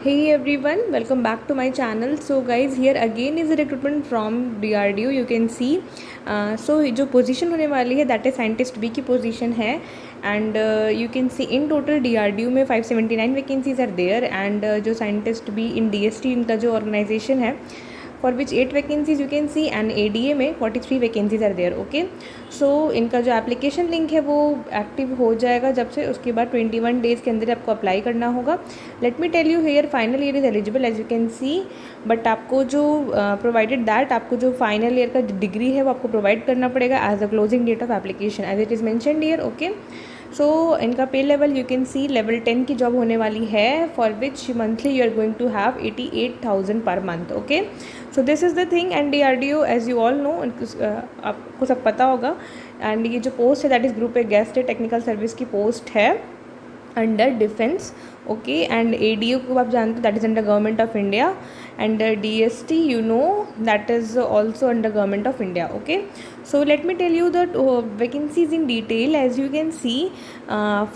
Hey everyone, welcome back to my channel. So guys, here again is a recruitment from DRDO. You can see so जो position होने वाली है that is scientist B की position है and you can C in total DRDO में 579 vacancies are there and जो scientist be in DST इनका जो ऑर्गेनाइजेशन है for which 8 vacancies you can C and ADA में 43 vacancies are there. Okay, so इनका जो एप्लीकेशन लिंक है वो एक्टिव हो जाएगा जब से, उसके बाद 21 डेज़ के अंदर आपको अप्लाई करना होगा. Let me tell you here final year is eligible as you can see, but आपको जो प्रोवाइडेड दैट आपको जो फाइनल ईयर का डिग्री है वो आपको प्रोवाइड करना पड़ेगा as a closing date of application as it is mentioned here. Okay, so इनका pay level you can see level 10 की जॉब होने वाली है for which monthly you are going to have 88,000 per month. Okay, so this is the thing and DRDO as you all know, आपको सब पता होगा. And ये जो पोस्ट है that is group A guest technical service की post है under defence. Okay, and ADO को आप जानते हो that is under government of India and DST you know that is also under government of India. Okay, so let me tell you the vacancies in detail. As you can see,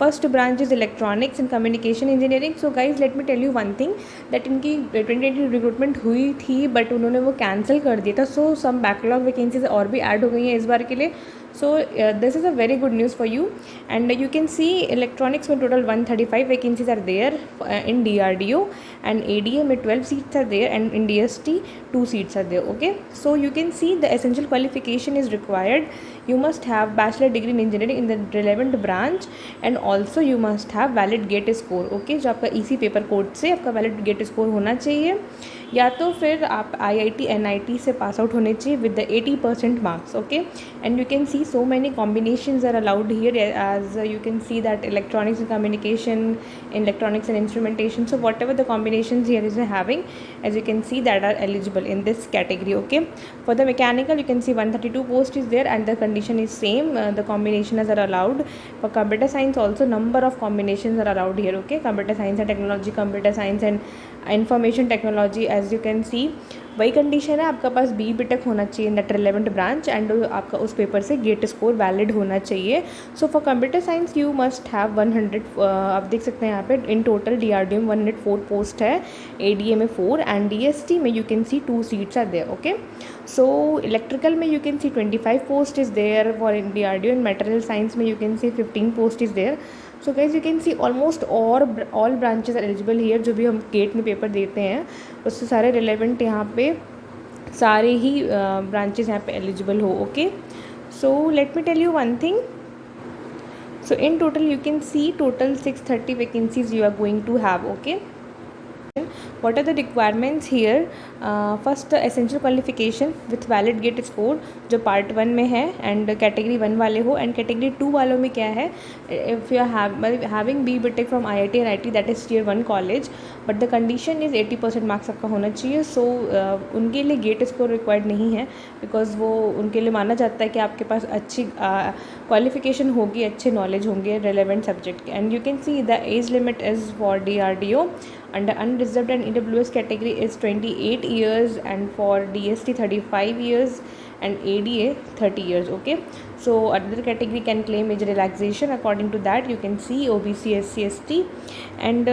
first branch is electronics and communication engineering. So guys, let me tell you one thing that इनकी 2020 recruitment हुई थी but उन्होंने वो cancel कर दिया था. सो सम backlog vacancies और भी ऐड हो गई हैं इस बार के लिए. So this is a very good news for you. And you can see electronics में total 135 vacancies are there in DRDO and ADA में 12 seats are there and in DST 2 seats are there. Okay, so you can see the essential qualification is required. You must have bachelor degree in engineering in the relevant branch and also you must have valid GATE score. Okay, जो आपका EC paper code से आपका valid GATE score होना चाहिए या तो फिर आप IIT NIT से पास आउट होने चाहिए with the 80% marks. Okay, and you can see so many combinations are allowed here as you can see that electronics and communication, electronics and instrumentation. So whatever the combinations here is having, as you can see, that are eligible in this category. Okay, for the mechanical you can see 132 post is there and the condition is same. The combinations are allowed. For computer science also number of combinations are allowed here. Okay, computer science and technology, computer science and information technology, as you can see वही condition है. आपका पास BTech होना चाहिए in that relevant branch and आपका उस paper से gate score valid होना चाहिए. So for computer science you must have 100. आप देख सकते हैं यहाँ पे इन टोटल DRDO में 104 पोस्ट है, ADA में 4 एंड DST में you can see 2 seats are there. Okay, so electrical में you can see 25 post is there for in DRDO and material science में you can see 15 post is there. So guys you can see almost all branches are eligible here. जो भी हम gate में paper देते हैं उससे सारे relevant यहाँ पे सारे ही ब्रांचेस यहाँ पे एलिजिबल हो. Okay, so let me tell you one thing. So in total you can see total 630 vacancies you are going to have. Okay, what are the requirements here? First essential qualification with valid GATE score जो part 1 में है and category 1 वाले हो. And category 2 वालों में क्या है, if you are having BTech from IIT and IT that is Tier 1 college but the condition is 80% marks आपका होना चाहिए. सो उनके लिए गेट स्कोर रिक्वायर्ड नहीं है बिकॉज वो उनके लिए माना जाता है कि आपके पास अच्छी क्वालिफिकेशन होगी, अच्छे नॉलेज होंगे रेलेवेंट सब्जेक्ट के. And you can see the age limit is for DRDO under unreserved and EWS category is 28 years and for DST 35 years and ADA 30 years. Okay, so other category can claim age relaxation according to that. You can see OBC, SC, ST and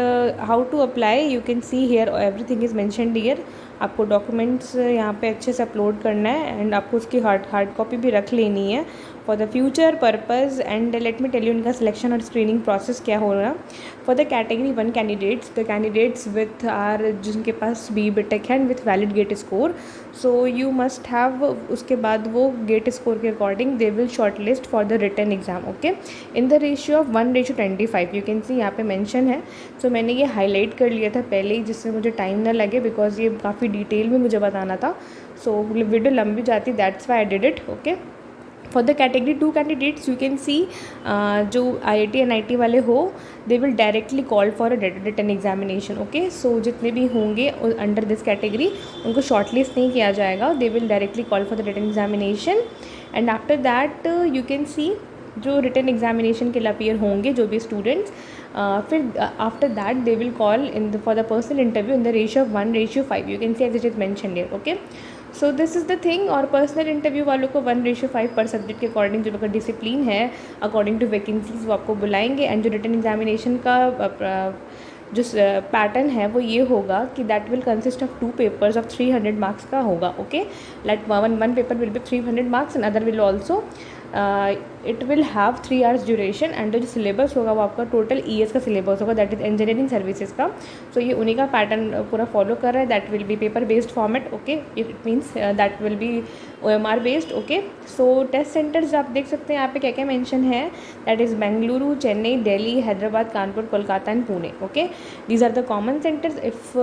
how to apply you can see here everything is mentioned here. आपको documents यहाँ पे अच्छे से upload करना है and आपको उसकी hard copy भी रख लेनी है for the future purpose. And let me tell you इनका सिलेक्शन और स्क्रीनिंग प्रोसेस क्या हो रहा. For the category 1 candidates, the candidates with are जिनके पास BTech है and with valid GATE score. So you must have, उसके बाद वो गेट स्कोर के according they will short list for the written exam. Okay, in the ratio of 1:25 you can see यहाँ पे mention है. सो मैंने ये हाईलाइट कर लिया था पहले ही जिससे मुझे टाइम ना लगे बिकॉज ये काफ़ी डिटेल में मुझे बताना था. सो वीडियो लंबी जाती, that's why I did it. Okay, for the category 2 candidates you can see जो IIT NIT वाले हो they will directly call for a written examination. Okay, so जितने भी होंगे अंडर दिस कैटेगरी उनको शॉर्ट लिस्ट नहीं किया जाएगा, they will directly call for the written examination. And after that you can see जो रिटन एग्जामिनेशन के लिए अपीयर होंगे जो भी स्टूडेंट्स, फिर after that they will call in for the personal interview in the ratio of 1:5. You can see as it is mentioned here. Okay, so this is the thing. और personal interview वालों को 1:5 पर subject के according जो आपका discipline है according to vacancies वो आपको बुलाएंगे. एंड जो रिटन एग्जामिनेशन का जो पैटर्न है वो ये होगा कि that will consist of 2 papers of 300 marks का होगा. Okay, like one paper will be 300 marks and other will also it will have 3 hours duration. And जो सिलेबस होगा वो आपका टोटल ES का सिलेबस होगा, दैट इज इंजीनियरिंग सर्विसेज का. सो ये उन्हीं का पैटर्न पूरा फॉलो कर रहा है. That will be paper based format. Okay, it means that will be OMR based. Okay, so test centres आप देख सकते हैं यहाँ पे क्या क्या मेंशन है. That is Bengaluru, Chennai, Delhi, Hyderabad, Kanpur, Kolkata and Pune. Okay, these are the common centres. If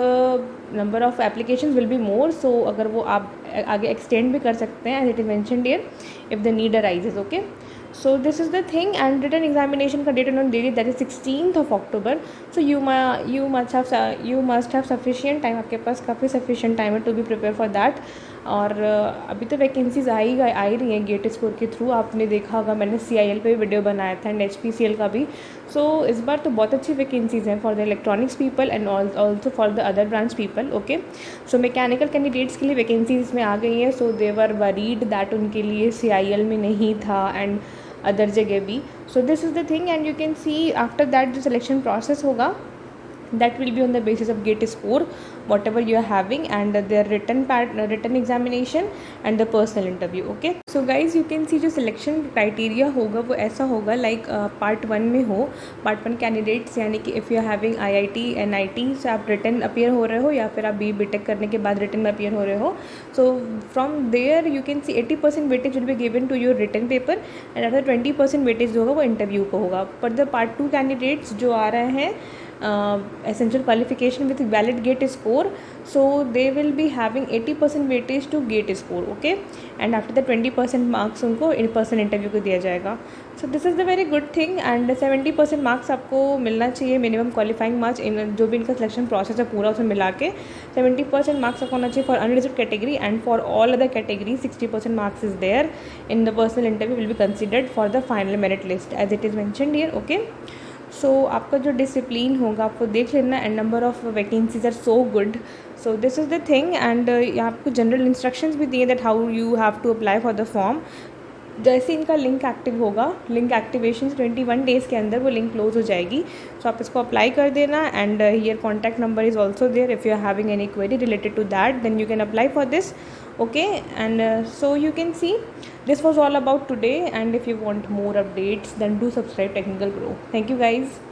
number of applications will be more, so अगर वो आप आगे एक्सटेंड भी कर सकते हैं as it is mentioned here if the need arises. Okay, so this is the thing. And written examination का date on date that is 16th of October. So you must have sufficient time. आपके पास काफ़ी sufficient time है to be prepared for that. और अभी तो vacancies आ ही रही हैं gate score के थ्रू. आपने देखा होगा, मैंने CIL पे वीडियो बनाया था एंड HPCL का भी. सो इस बार तो बहुत अच्छी वैकेंसीज हैं for the electronics people and also for the other branch people. Okay, so mechanical candidates के लिए वैकेंसीज इसमें आ गई हैं. सो दे वर वरीड दैट उनके लिए CIL में नहीं था एंड अदर जगह भी. सो this is the thing. And you can C after that जो सिलेक्शन प्रोसेस होगा that will be on the basis of gate score whatever you are having and their written examination and the personal interview. Okay, so guys you can see जो selection criteria होगा वो ऐसा होगा like part 1 में हो. part 1 candidates यानी कि if you are having IIT NIT से आप written appear हो रहे हो या फिर आप BTech करने के बाद written में appear हो रहे हो. so from there you can see 80% weightage will be given to your written paper and another 20% weightage जो होगा वो interview को होगा. पर the part 2 candidates जो आ रहे हैं essential qualification with valid gate score, so they will be having 80% weightage to gate score. Okay, and after the 20% marks उनको in person interview को दिया जाएगा. so this is the very good thing. and 70% marks आपको मिलना चाहिए minimum qualifying marks in जो भी इनका selection process है पूरा उसमें मिला के 70% marks आपको होना चाहिए for unreserved category and for all other categories 60% marks is there in the personal interview will be considered for the final merit list as it is mentioned here. Okay, सो आपका जो डिसिप्लिन होगा आपको देख लेना and number of vacancies are so good. So this is the thing. And यहाँ आपको general instructions भी दिए that how you have to apply for the form. जैसे इनका लिंक एक्टिव होगा, लिंक एक्टिवेशन 21 डेज़ के अंदर वो लिंक क्लोज हो जाएगी. सो आप इसको अप्लाई कर देना. And here contact number is also there if you are having any query related to that then you can apply for this. Okay, and so you can see this was all about today. And if you want more updates then do subscribe Technical Pro. Thank you guys.